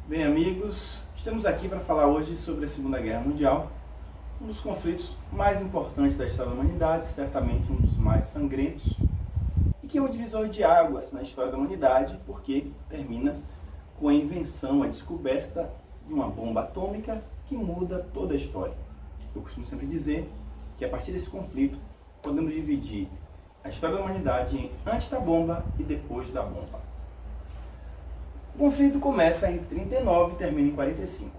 Bem, amigos, estamos aqui para falar hoje sobre a Segunda Guerra Mundial, um dos conflitos mais importantes da história da humanidade, certamente um dos mais sangrentos, e que é um divisor de águas na história da humanidade, porque termina com a invenção, a descoberta de uma bomba atômica que muda toda a história. Eu costumo sempre dizer que a partir desse conflito podemos dividir a história da humanidade em antes da bomba e depois da bomba. O conflito começa em 39 e termina em 45.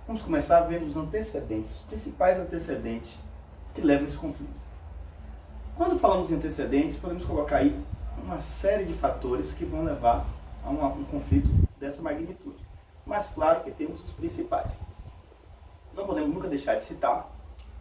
Vamos começar vendo os antecedentes, os principais antecedentes que levam a esse conflito. Quando falamos em antecedentes, podemos colocar aí uma série de fatores que vão levar a um conflito dessa magnitude. Mas claro que temos os principais. Não podemos nunca deixar de citar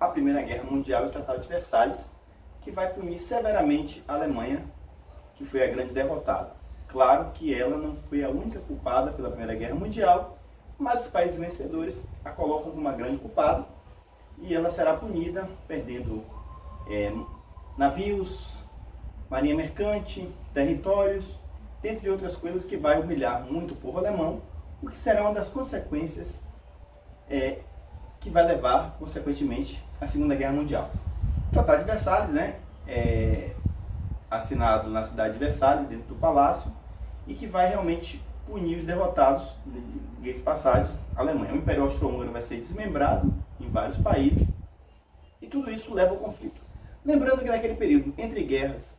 a Primeira Guerra Mundial e o Tratado de Versalhes, que vai punir severamente a Alemanha, que foi a grande derrotada. Claro que ela não foi a única culpada pela Primeira Guerra Mundial, mas os países vencedores a colocam como uma grande culpada e ela será punida perdendo navios, marinha mercante, territórios, dentre outras coisas que vai humilhar muito o povo alemão, o que será uma das consequências que vai levar, consequentemente, à Segunda Guerra Mundial. O Tratado de Versalhes, assinado na cidade de Versalhes, dentro do palácio, e que vai realmente punir os derrotados, de passagem, a Alemanha. O Império Austro-Húngaro vai ser desmembrado em vários países, e tudo isso leva ao conflito. Lembrando que naquele período entre guerras,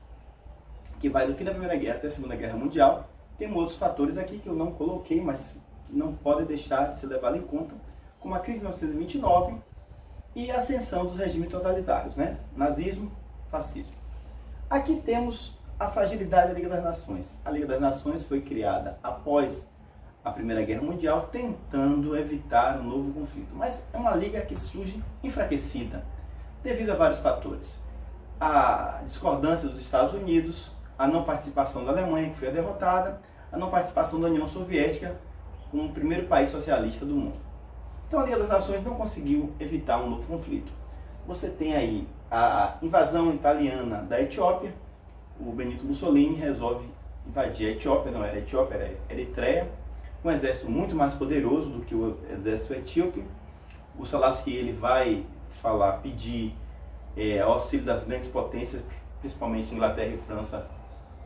que vai do fim da Primeira Guerra até a Segunda Guerra Mundial, tem outros fatores aqui que eu não coloquei, mas que não podem deixar de ser levados em conta, como a crise de 1929 e a ascensão dos regimes totalitários, nazismo, fascismo. Aqui temos a fragilidade da Liga das Nações. A Liga das Nações foi criada após a Primeira Guerra Mundial, tentando evitar um novo conflito. Mas é uma liga que surge enfraquecida, devido a vários fatores. A discordância dos Estados Unidos, a não participação da Alemanha, que foi a derrotada, a não participação da União Soviética, como o primeiro país socialista do mundo. Então a Liga das Nações não conseguiu evitar um novo conflito. Você tem aí a invasão italiana da Etiópia. O Benito Mussolini resolve invadir a Etiópia, não era Etiópia, era Eritreia, um exército muito mais poderoso do que o exército etíope. O Selassie ele vai pedir auxílio das grandes potências, principalmente Inglaterra e França,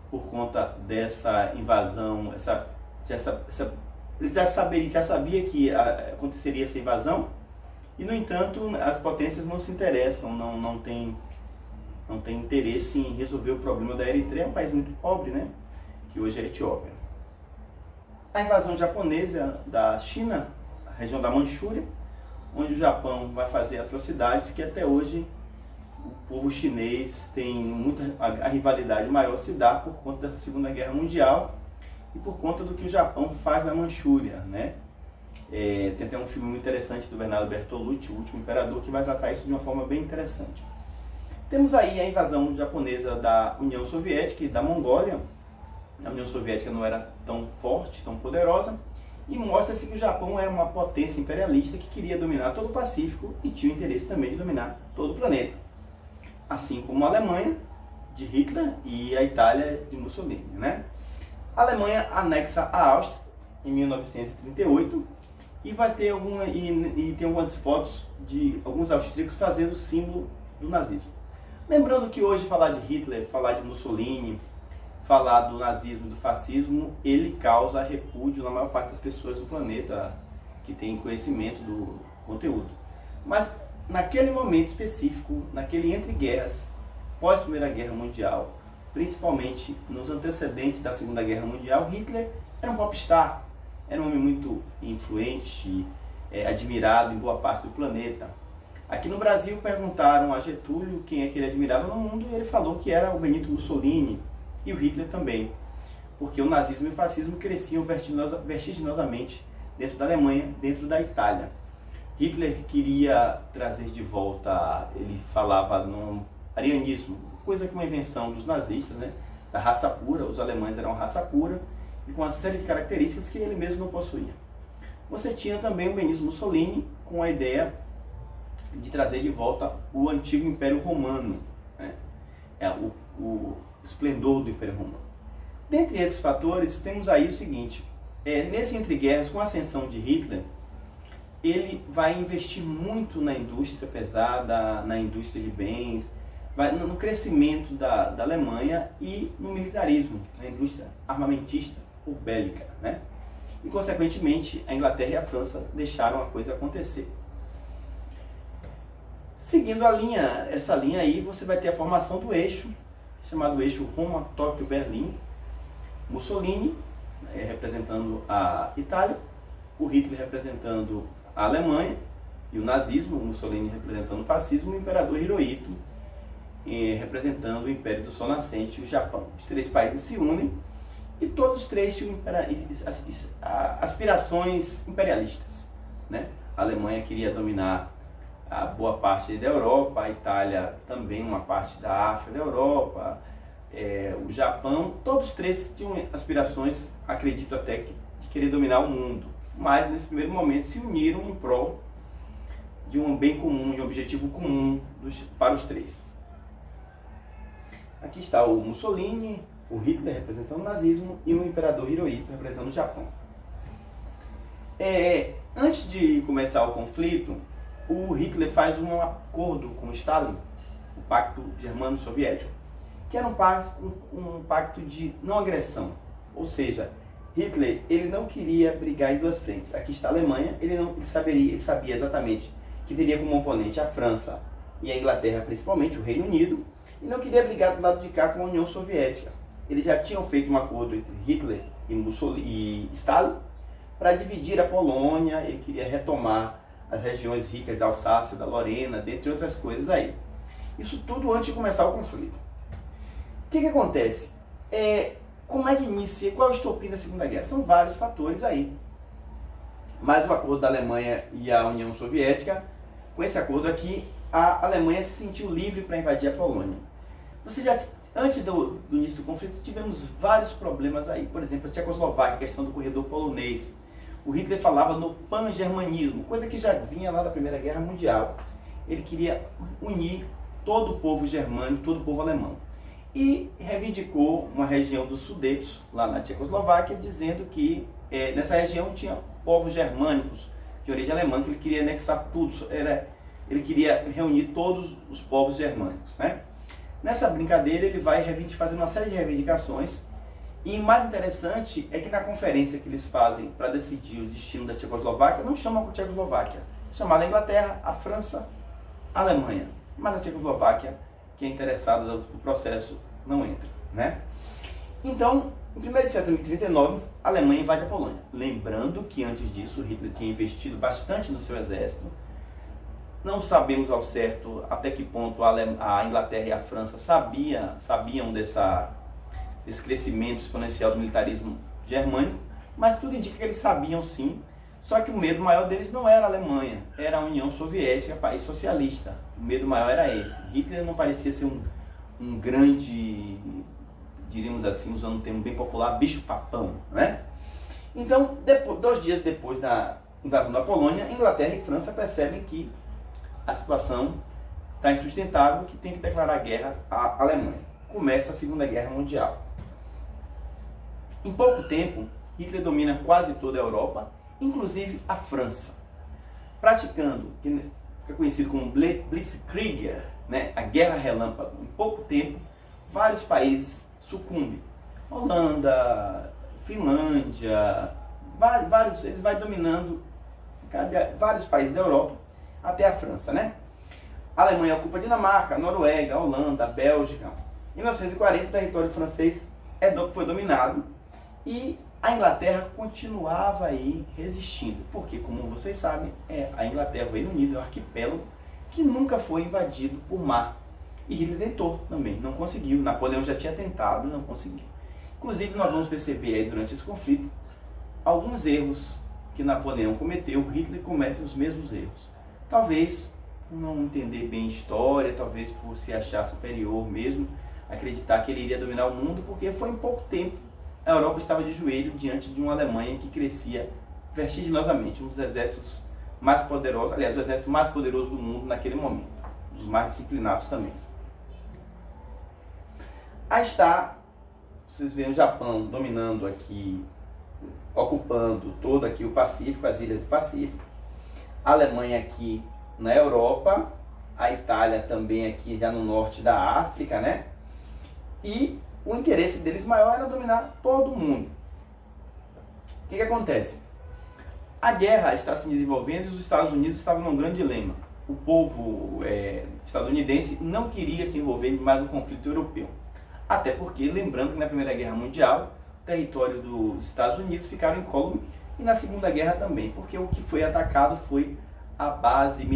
por conta dessa invasão. Ele já sabia que aconteceria essa invasão, e no entanto as potências não se interessam, não tem interesse em resolver o problema da Eritreia, um país muito pobre, que hoje é a Etiópia. A invasão japonesa da China, a região da Manchúria, onde o Japão vai fazer atrocidades que até hoje o povo chinês tem a rivalidade maior se dá por conta da Segunda Guerra Mundial e por conta do que o Japão faz na Manchúria, Tem até um filme muito interessante do Bernardo Bertolucci, O Último Imperador, que vai tratar isso de uma forma bem interessante. Temos aí a invasão japonesa da União Soviética e da Mongólia. A União Soviética não era tão forte, tão poderosa, e mostra-se que o Japão era uma potência imperialista que queria dominar todo o Pacífico e tinha o interesse também de dominar todo o planeta. Assim como a Alemanha, de Hitler, e a Itália, de Mussolini. A Alemanha anexa a Áustria em 1938 e vai ter tem algumas fotos de alguns austríacos fazendo o símbolo do nazismo. Lembrando que hoje falar de Hitler, falar de Mussolini, falar do nazismo e do fascismo, ele causa repúdio na maior parte das pessoas do planeta que tem conhecimento do conteúdo. Mas naquele momento específico, naquele entre guerras, pós Primeira Guerra Mundial, principalmente nos antecedentes da Segunda Guerra Mundial, Hitler era um popstar, era um homem muito influente, admirado em boa parte do planeta. Aqui no Brasil perguntaram a Getúlio quem é que ele admirava no mundo e ele falou que era o Benito Mussolini e o Hitler também, porque o nazismo e o fascismo cresciam vertiginosamente dentro da Alemanha, dentro da Itália. Hitler queria trazer de volta, ele falava no arianismo, coisa que uma invenção dos nazistas, da raça pura. Os alemães eram raça pura e com uma série de características que ele mesmo não possuía. Você tinha também o Benito Mussolini com a ideia de trazer de volta o antigo Império Romano, o esplendor do Império Romano. Dentre esses fatores, temos aí o seguinte: nesse entre-guerras, com a ascensão de Hitler, ele vai investir muito na indústria pesada, na indústria de bens, no crescimento da Alemanha e no militarismo, na indústria armamentista ou bélica, né? E, consequentemente, a Inglaterra e a França deixaram a coisa acontecer. Seguindo essa linha aí, você vai ter a formação do eixo, chamado eixo Roma, Tóquio, Berlim. Mussolini representando a Itália, o Hitler representando a Alemanha e o nazismo, o Mussolini representando o fascismo, e o imperador Hirohito representando o Império do Sol Nascente, o Japão. Os três países se unem e todos os três tinham aspirações imperialistas, né? A Alemanha queria dominar a boa parte da Europa, a Itália também uma parte da África da Europa, o Japão. Todos os três tinham aspirações, acredito até, de querer dominar o mundo, mas nesse primeiro momento se uniram em prol de um bem comum, de um objetivo comum para os três. Aqui está o Mussolini, o Hitler representando o nazismo e o imperador Hirohito representando o Japão. Antes de começar o conflito, o Hitler faz um acordo com o Stalin, o Pacto Germano-Soviético, que era um pacto de não agressão. Ou seja, Hitler ele não queria brigar em duas frentes. Aqui está a Alemanha, ele sabia exatamente que teria como oponente a França e a Inglaterra, principalmente o Reino Unido, e não queria brigar do lado de cá com a União Soviética. Eles já tinham feito um acordo entre Hitler e Stalin para dividir a Polônia. Ele queria retomar as regiões ricas da Alsácia, da Lorena, dentre outras coisas aí. Isso tudo antes de começar o conflito. O que acontece? Como é que inicia? Qual é o estopim da Segunda Guerra? São vários fatores aí. Mas o acordo da Alemanha e a União Soviética, com esse acordo aqui, a Alemanha se sentiu livre para invadir a Polônia. Antes do início do conflito, tivemos vários problemas aí. Por exemplo, a Tchecoslováquia, a questão do corredor polonês. O Hitler falava no pan-germanismo, coisa que já vinha lá da Primeira Guerra Mundial. Ele queria unir todo o povo germânico, todo o povo alemão. E reivindicou uma região dos Sudetos, lá na Tchecoslováquia, dizendo que nessa região tinha povos germânicos de origem alemã, que ele queria anexar tudo, ele queria reunir todos os povos germânicos, né? Nessa brincadeira ele vai fazer uma série de reivindicações, e o mais interessante é que na conferência que eles fazem para decidir o destino da Tchecoslováquia, não chamam a Tchecoslováquia, chamada a Inglaterra, a França, a Alemanha, mas a Tchecoslováquia, que é interessada no processo, não entra, né? Então, em 1º de setembro de 1939, a Alemanha invade a Polônia. Lembrando que antes disso Hitler tinha investido bastante no seu exército. Não sabemos ao certo até que ponto a Inglaterra e a França sabiam desse crescimento exponencial do militarismo germânico, mas tudo indica que eles sabiam sim. Só que o medo maior deles não era a Alemanha, era a União Soviética, país socialista. O medo maior era esse. Hitler não parecia ser um grande, diríamos assim, usando um termo bem popular, bicho-papão, né? Então, 2 dias depois da invasão da Polônia, Inglaterra e França percebem que a situação está insustentável, que tem que declarar guerra à Alemanha. Começa a Segunda Guerra Mundial. Em pouco tempo, Hitler domina quase toda a Europa, inclusive a França, praticando, que fica conhecido como Blitzkrieg, né, a Guerra Relâmpago. Em pouco tempo, vários países sucumbem. Holanda, Finlândia, eles vão dominando vários países da Europa, até a França, né? A Alemanha ocupa a Dinamarca, a Noruega, a Holanda, a Bélgica. Em 1940, o território francês foi dominado e a Inglaterra continuava aí resistindo. Porque, como vocês sabem, a Inglaterra, o Reino Unido, é um arquipélago que nunca foi invadido por mar. E Hitler tentou também, não conseguiu. Napoleão já tinha tentado, não conseguiu. Inclusive, nós vamos perceber aí durante esse conflito alguns erros que Napoleão cometeu, Hitler comete os mesmos erros. Talvez por não entender bem história, talvez por se achar superior mesmo, acreditar que ele iria dominar o mundo, porque foi em pouco tempo a Europa estava de joelho diante de uma Alemanha que crescia vertiginosamente, um dos exércitos mais poderosos, aliás, o exército mais poderoso do mundo naquele momento, dos mais disciplinados também. Aí está, vocês veem o Japão dominando aqui ocupando todo aqui o Pacífico, as ilhas do Pacífico, a Alemanha aqui na Europa, a Itália também aqui já no norte da África, né? E o interesse deles maior era dominar todo mundo. O que acontece? A guerra está se desenvolvendo e os Estados Unidos estavam num grande dilema. O povo estadunidense não queria se envolver em mais um conflito europeu. Até porque, lembrando que na Primeira Guerra Mundial, o território dos Estados Unidos ficaram incólume e na Segunda Guerra também, porque o que foi atacado foi a base militar